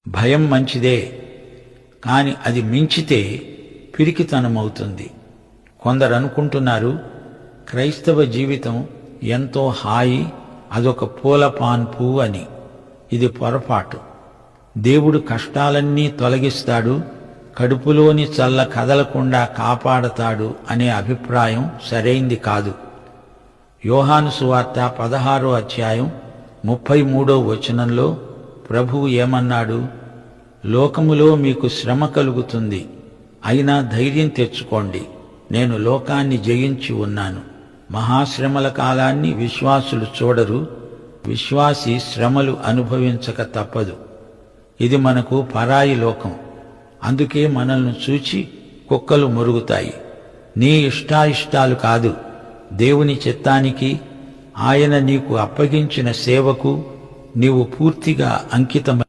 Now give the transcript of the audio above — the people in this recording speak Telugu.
భయం మంచిదే, కాని అది మించితే పిరికితనమవుతుంది. కొందరు అనుకుంటున్నారు క్రైస్తవ జీవితం ఎంతో హాయి, అదొక పూలపాన్పు అని. ఇది పొరపాటు. దేవుడు కష్టాలన్నీ తొలగిస్తాడు, కడుపులోని చల్ల కదలకుండా కాపాడతాడు అనే అభిప్రాయం సరైంది కాదు. యోహాను సువార్త 16వ అధ్యాయం 33వ వచనంలో ప్రభువు ఏమన్నాడు? లోకములో మీకు శ్రమ కలుగుతుంది, అయినా ధైర్యం తెచ్చుకోండి, నేను లోకాన్ని జయించి ఉన్నాను. మహాశ్రమల కాలాన్ని విశ్వాసులు చూడరు, విశ్వాసి శ్రమలు అనుభవించక తప్పదు. ఇది మనకు పరాయి లోకం. అందుకే మనల్ని చూచి కుక్కలు మొరుగుతాయి. నీ ఇష్టాయిష్టాలు కాదు, దేవుని చిత్తానికి, ఆయన నీకు అప్పగించిన సేవకు నీవు పూర్తిగా అంకితమై